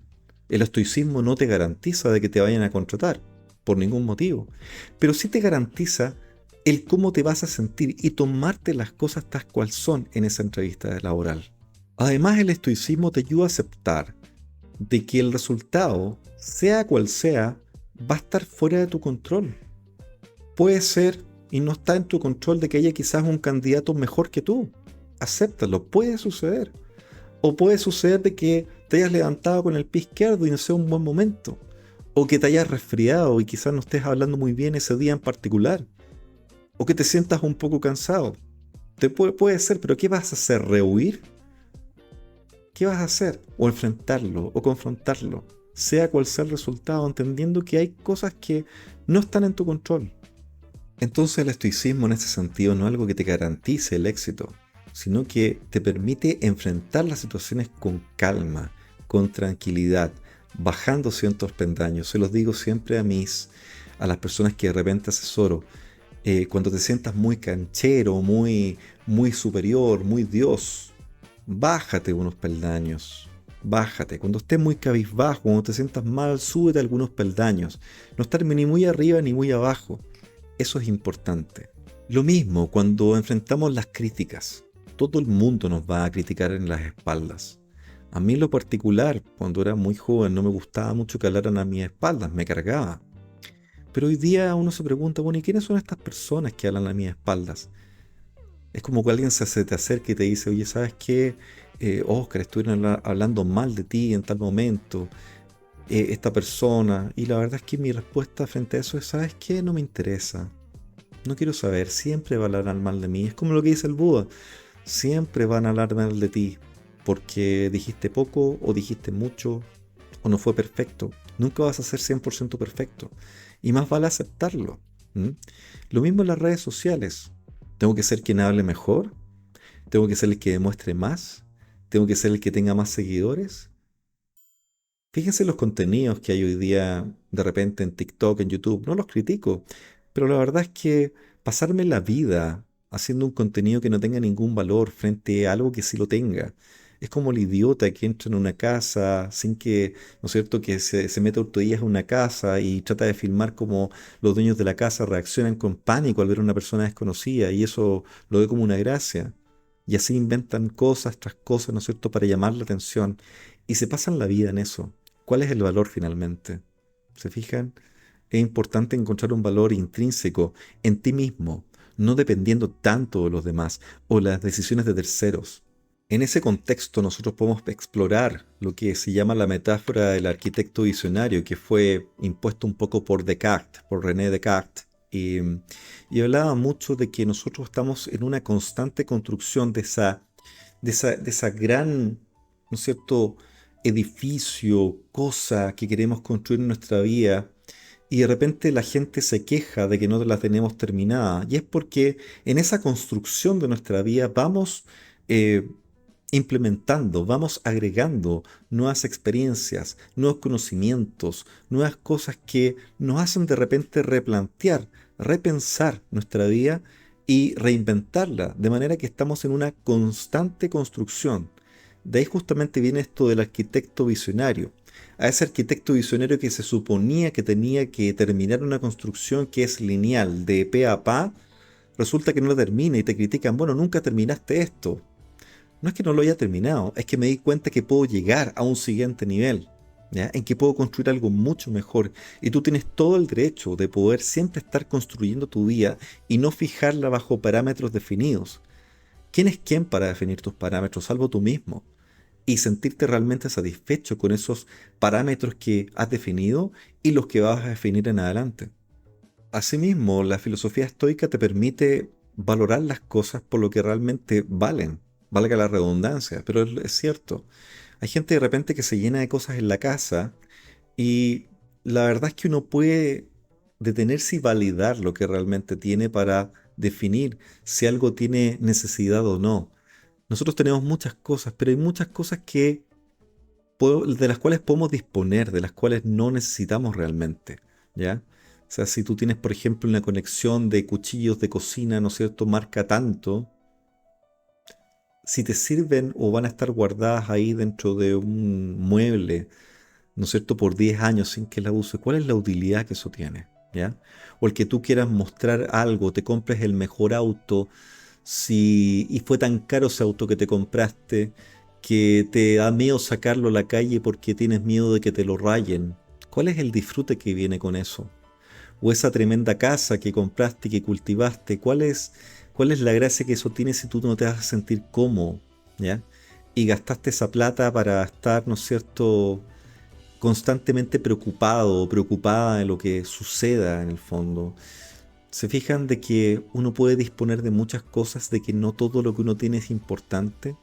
A: El estoicismo no te garantiza de que te vayan a contratar, por ningún motivo, pero sí te garantiza el cómo te vas a sentir y tomarte las cosas tal cual son en esa entrevista laboral. Además, el estoicismo te ayuda a aceptar de que el resultado, sea cual sea, va a estar fuera de tu control. Puede ser y no está en tu control de que haya quizás un candidato mejor que tú. Acéptalo, puede suceder. O puede suceder de que te hayas levantado con el pie izquierdo y no sea un buen momento. O que te hayas resfriado y quizás no estés hablando muy bien ese día en particular. O que te sientas un poco cansado. Puede ser, pero ¿qué vas a hacer? ¿Rehuir? ¿Qué vas a hacer? O enfrentarlo, o confrontarlo. Sea cual sea el resultado, entendiendo que hay cosas que no están en tu control. Entonces el estoicismo en ese sentido no es algo que te garantice el éxito, sino que te permite enfrentar las situaciones con calma, con tranquilidad, bajando ciertos peldaños. Se los digo siempre a las personas que de repente asesoro. Cuando te sientas muy canchero, muy superior, muy Dios, bájate unos peldaños. Bájate. Cuando estés muy cabizbajo, cuando te sientas mal, súbete algunos peldaños. No estar ni muy arriba ni muy abajo. Eso es importante. Lo mismo cuando enfrentamos las críticas. Todo el mundo nos va a criticar en las espaldas. A mí en lo particular, cuando era muy joven, no me gustaba mucho que hablaran a mis espaldas, me cargaba. Pero hoy día uno se pregunta, bueno, ¿y quiénes son estas personas que hablan a mis espaldas? Es como que alguien se te acerca y te dice, oye, ¿sabes qué? Oscar, estuvieron hablando mal de ti en tal momento, esta persona. Y la verdad es que mi respuesta frente a eso es, ¿sabes qué? No me interesa. No quiero saber, siempre van a hablar mal de mí. Es como lo que dice el Buda, siempre van a hablar mal de ti, porque dijiste poco o dijiste mucho o no fue perfecto. Nunca vas a ser 100% perfecto. Y más vale aceptarlo. ¿Mm? Lo mismo en las redes sociales. Tengo que ser quien hable mejor, tengo que ser el que demuestre más, tengo que ser el que tenga más seguidores. Fíjense los contenidos que hay hoy día de repente en TikTok, en YouTube. No los critico, pero la verdad es que pasarme la vida haciendo un contenido que no tenga ningún valor frente a algo que sí lo tenga. Es como el idiota que entra en una casa sin que, ¿no es cierto?, que se mete días en una casa y trata de filmar como los dueños de la casa reaccionan con pánico al ver a una persona desconocida y eso lo ve como una gracia. Y así inventan cosas tras cosas, ¿no es cierto?, para llamar la atención y se pasan la vida en eso. ¿Cuál es el valor finalmente? ¿Se fijan? Es importante encontrar un valor intrínseco en ti mismo, no dependiendo tanto de los demás o las decisiones de terceros. En ese contexto nosotros podemos explorar lo que se llama la metáfora del arquitecto visionario, que fue impuesto un poco por Descartes, por René Descartes, y hablaba mucho de que nosotros estamos en una constante construcción de esa gran, ¿no es cierto?, edificio, cosa que queremos construir en nuestra vida, y de repente la gente se queja de que no la tenemos terminada, y es porque en esa construcción de nuestra vida vamos eh, implementando, vamos agregando nuevas experiencias, nuevos conocimientos, nuevas cosas que nos hacen de repente replantear, repensar nuestra vida y reinventarla, de manera que estamos en una constante construcción. De ahí justamente viene esto del arquitecto visionario. A ese arquitecto visionario que se suponía que tenía que terminar una construcción que es lineal, de pe a pa, resulta que no la termina y te critican, bueno, nunca terminaste esto. No es que no lo haya terminado, es que me di cuenta que puedo llegar a un siguiente nivel, ¿ya? En que puedo construir algo mucho mejor. Y tú tienes todo el derecho de poder siempre estar construyendo tu vida y no fijarla bajo parámetros definidos. ¿Quién es quién para definir tus parámetros, salvo tú mismo? Y sentirte realmente satisfecho con esos parámetros que has definido y los que vas a definir en adelante. Asimismo, la filosofía estoica te permite valorar las cosas por lo que realmente valen, valga la redundancia, pero es cierto. Hay gente de repente que se llena de cosas en la casa y la verdad es que uno puede detenerse y validar lo que realmente tiene para definir si algo tiene necesidad o no. Nosotros tenemos muchas cosas, pero hay muchas cosas de las cuales podemos disponer, de las cuales no necesitamos realmente, ¿ya? O sea, si tú tienes, por ejemplo, una conexión de cuchillos de cocina, ¿no es cierto?, marca tanto, si te sirven o van a estar guardadas ahí dentro de un mueble, ¿no es cierto?, por 10 años sin que la uses, ¿cuál es la utilidad que eso tiene? ¿Ya? O el que tú quieras mostrar algo, te compres el mejor auto, y fue tan caro ese auto que te compraste que te da miedo sacarlo a la calle porque tienes miedo de que te lo rayen. ¿Cuál es el disfrute que viene con eso? O esa tremenda casa que compraste y que cultivaste, ¿cuál es la gracia que eso tiene si tú no te vas a sentir cómodo? ¿Ya? Y gastaste esa plata para estar, ¿no es cierto?, constantemente preocupado o preocupada de lo que suceda en el fondo. Se fijan de que uno puede disponer de muchas cosas, de que no todo lo que uno tiene es importante.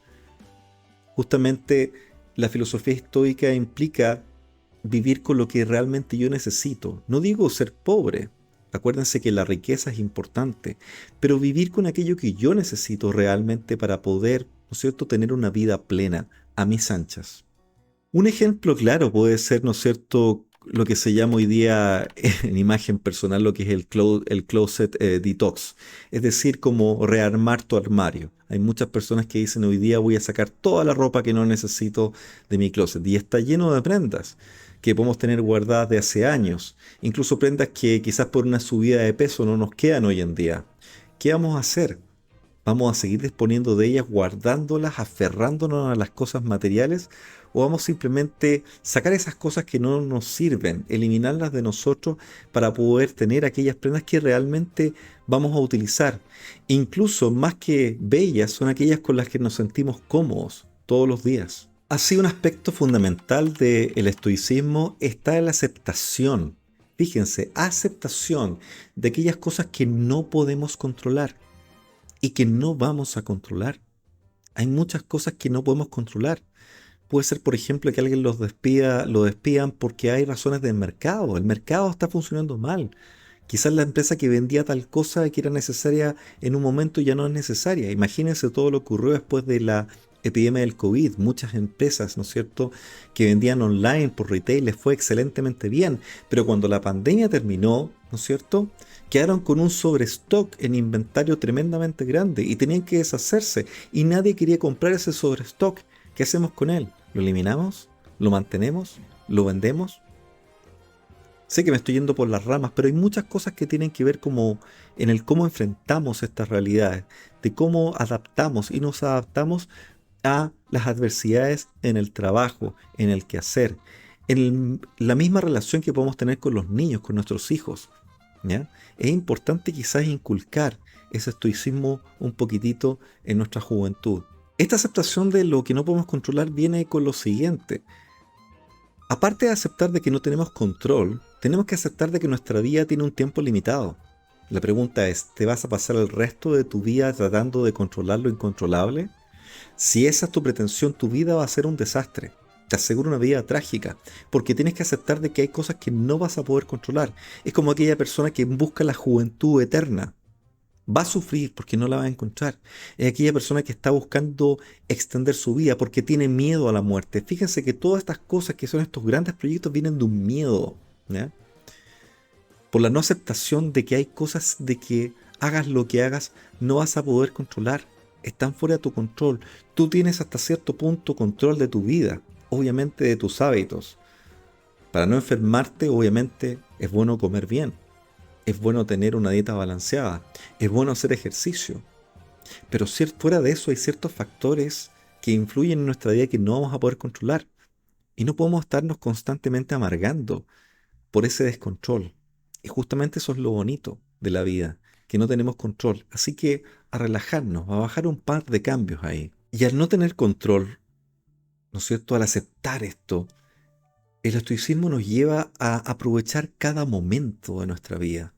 A: Justamente la filosofía estoica implica vivir con lo que realmente yo necesito. No digo ser pobre, acuérdense que la riqueza es importante, pero vivir con aquello que yo necesito realmente para poder, ¿no es cierto?, tener una vida plena, a mis anchas. Un ejemplo claro puede ser, ¿no es cierto?, lo que se llama hoy día en imagen personal, lo que es el closet detox. Es decir, como rearmar tu armario. Hay muchas personas que dicen hoy día voy a sacar toda la ropa que no necesito de mi closet. Y está lleno de prendas que podemos tener guardadas de hace años. Incluso prendas que quizás por una subida de peso no nos quedan hoy en día. ¿Qué vamos a hacer? ¿Vamos a seguir disponiendo de ellas, guardándolas, aferrándonos a las cosas materiales? ¿O vamos simplemente sacar esas cosas que no nos sirven, eliminarlas de nosotros para poder tener aquellas prendas que realmente vamos a utilizar? Incluso más que bellas, son aquellas con las que nos sentimos cómodos todos los días. Así, un aspecto fundamental del estoicismo está en la aceptación. Fíjense, aceptación de aquellas cosas que no podemos controlar y que no vamos a controlar. Hay muchas cosas que no podemos controlar. Puede ser, por ejemplo, que alguien lo despidan porque hay razones del mercado. El mercado está funcionando mal. Quizás la empresa que vendía tal cosa que era necesaria en un momento ya no es necesaria. Imagínense todo lo que ocurrió después de la epidemia del COVID. Muchas empresas, ¿no es cierto?, que vendían online por retail les fue excelentemente bien. Pero cuando la pandemia terminó, ¿no es cierto?, quedaron con un sobrestock en inventario tremendamente grande y tenían que deshacerse. Y nadie quería comprar ese sobrestock. ¿Qué hacemos con él? ¿Lo eliminamos? ¿Lo mantenemos? ¿Lo vendemos? Sé que me estoy yendo por las ramas, pero hay muchas cosas que tienen que ver como en el cómo enfrentamos estas realidades, de cómo adaptamos y nos adaptamos a las adversidades en el trabajo, en el quehacer, la misma relación que podemos tener con los niños, con nuestros hijos. ¿Ya? Es importante quizás inculcar ese estoicismo un poquitito en nuestra juventud. Esta aceptación de lo que no podemos controlar viene con lo siguiente. Aparte de aceptar de que no tenemos control, tenemos que aceptar de que nuestra vida tiene un tiempo limitado. La pregunta es, ¿te vas a pasar el resto de tu vida tratando de controlar lo incontrolable? Si esa es tu pretensión, tu vida va a ser un desastre. Te aseguro una vida trágica, porque tienes que aceptar de que hay cosas que no vas a poder controlar. Es como aquella persona que busca la juventud eterna. Va a sufrir porque no la va a encontrar. Es aquella persona que está buscando extender su vida porque tiene miedo a la muerte. Fíjense que todas estas cosas que son estos grandes proyectos vienen de un miedo, ¿ya? Por la no aceptación de que hay cosas de que hagas lo que hagas, no vas a poder controlar. Están fuera de tu control. Tú tienes hasta cierto punto control de tu vida, obviamente de tus hábitos. Para no enfermarte, obviamente es bueno comer bien. Es bueno tener una dieta balanceada, es bueno hacer ejercicio, pero fuera de eso hay ciertos factores que influyen en nuestra vida que no vamos a poder controlar y no podemos estarnos constantemente amargando por ese descontrol. Y justamente eso es lo bonito de la vida, que no tenemos control. Así que a relajarnos, a bajar un par de cambios ahí. Y al no tener control, ¿no es cierto?, al aceptar esto, el estoicismo nos lleva a aprovechar cada momento de nuestra vida.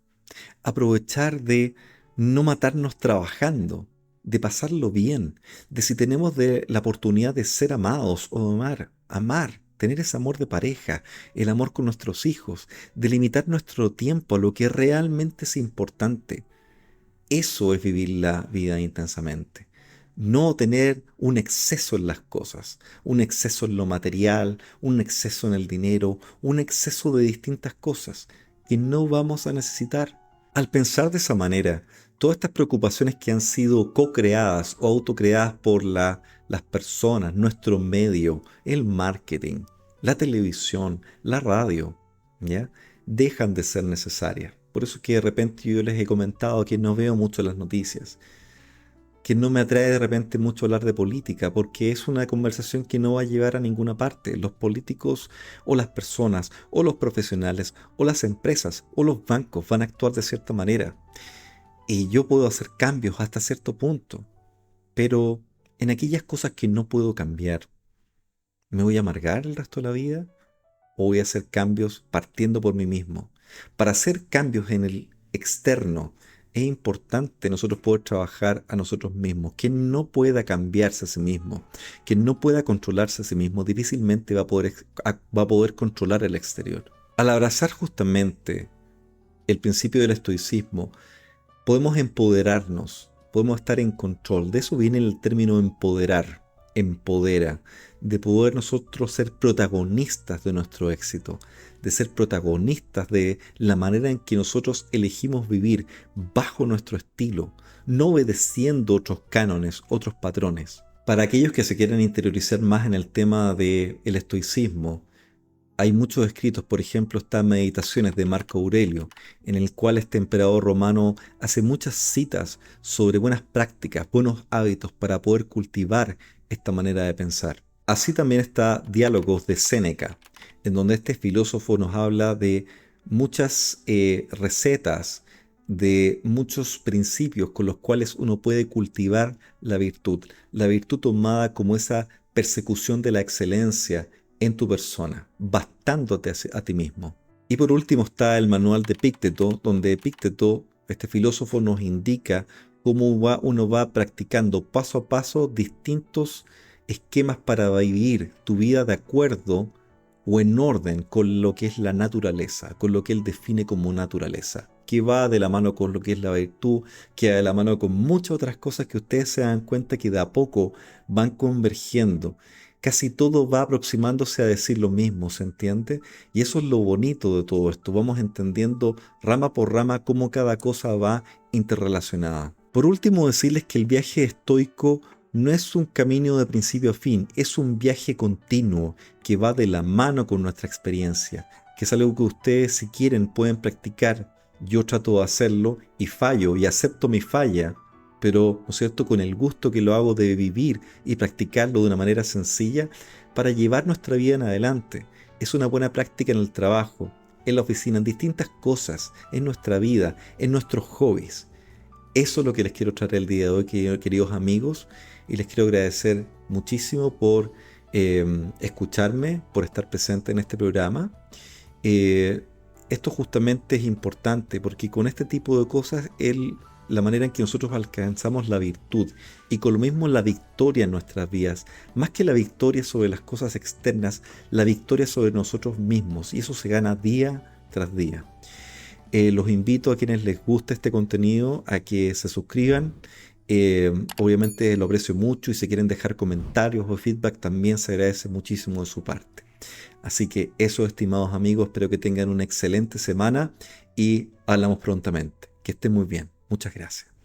A: Aprovechar de no matarnos trabajando, de pasarlo bien, de si tenemos la oportunidad de ser amados o amar, tener ese amor de pareja, el amor con nuestros hijos, de limitar nuestro tiempo a lo que realmente es importante. Eso es vivir la vida intensamente. No tener un exceso en las cosas, un exceso en lo material, un exceso en el dinero, un exceso de distintas cosas que no vamos a necesitar. Al pensar de esa manera, todas estas preocupaciones que han sido co-creadas o autocreadas por las personas, nuestro medio, el marketing, la televisión, la radio, ¿ya?, dejan de ser necesarias. Por eso es que de repente yo les he comentado que no veo mucho las noticias, que no me atrae de repente mucho hablar de política, porque es una conversación que no va a llevar a ninguna parte. Los políticos o las personas o los profesionales o las empresas o los bancos van a actuar de cierta manera. Y yo puedo hacer cambios hasta cierto punto, pero en aquellas cosas que no puedo cambiar, ¿me voy a amargar el resto de la vida? ¿O voy a hacer cambios partiendo por mí mismo? Para hacer cambios en el externo, es importante nosotros poder trabajar a nosotros mismos. Quien no pueda cambiarse a sí mismo, quien no pueda controlarse a sí mismo, difícilmente va a poder controlar el exterior. Al abrazar justamente el principio del estoicismo, podemos empoderarnos, podemos estar en control. De eso viene el término empoderar, empodera. de poder nosotros ser protagonistas de nuestro éxito, de ser protagonistas de la manera en que nosotros elegimos vivir bajo nuestro estilo, no obedeciendo otros cánones, otros patrones. Para aquellos que se quieran interiorizar más en el tema del estoicismo, hay muchos escritos, por ejemplo, está Meditaciones de Marco Aurelio, en el cual este emperador romano hace muchas citas sobre buenas prácticas, buenos hábitos para poder cultivar esta manera de pensar. Así también está Diálogos de Séneca, en donde este filósofo nos habla de muchas recetas, de muchos principios con los cuales uno puede cultivar la virtud tomada como esa persecución de la excelencia en tu persona, bastándote a ti mismo. Y por último está el manual de Epícteto, donde Epícteto, este filósofo, nos indica cómo uno va practicando paso a paso distintos esquemas para vivir tu vida de acuerdo o en orden con lo que es la naturaleza, con lo que él define como naturaleza, que va de la mano con lo que es la virtud, que va de la mano con muchas otras cosas que ustedes se dan cuenta que de a poco van convergiendo. Casi todo va aproximándose a decir lo mismo, ¿se entiende? Y eso es lo bonito de todo esto. Vamos entendiendo rama por rama cómo cada cosa va interrelacionada. Por último, decirles que el viaje estoico no es un camino de principio a fin, es un viaje continuo que va de la mano con nuestra experiencia, que es algo que ustedes, si quieren, pueden practicar. Yo trato de hacerlo y fallo y acepto mi falla, pero, ¿no es cierto?, con el gusto que lo hago de vivir y practicarlo de una manera sencilla para llevar nuestra vida en adelante. Es una buena práctica en el trabajo, en la oficina, en distintas cosas, en nuestra vida, en nuestros hobbies. Eso es lo que les quiero traer el día de hoy, queridos amigos, y les quiero agradecer muchísimo por escucharme, por estar presente en este programa. Esto justamente es importante porque con este tipo de cosas la manera en que nosotros alcanzamos la virtud y con lo mismo la victoria en nuestras vidas, más que la victoria sobre las cosas externas, la victoria sobre nosotros mismos, y eso se gana día tras día. Los invito a quienes les guste este contenido a que se suscriban. Obviamente lo aprecio mucho y si quieren dejar comentarios o feedback también se agradece muchísimo de su parte. Así que eso, estimados amigos, espero que tengan una excelente semana y hablamos prontamente. Que estén muy bien. Muchas gracias.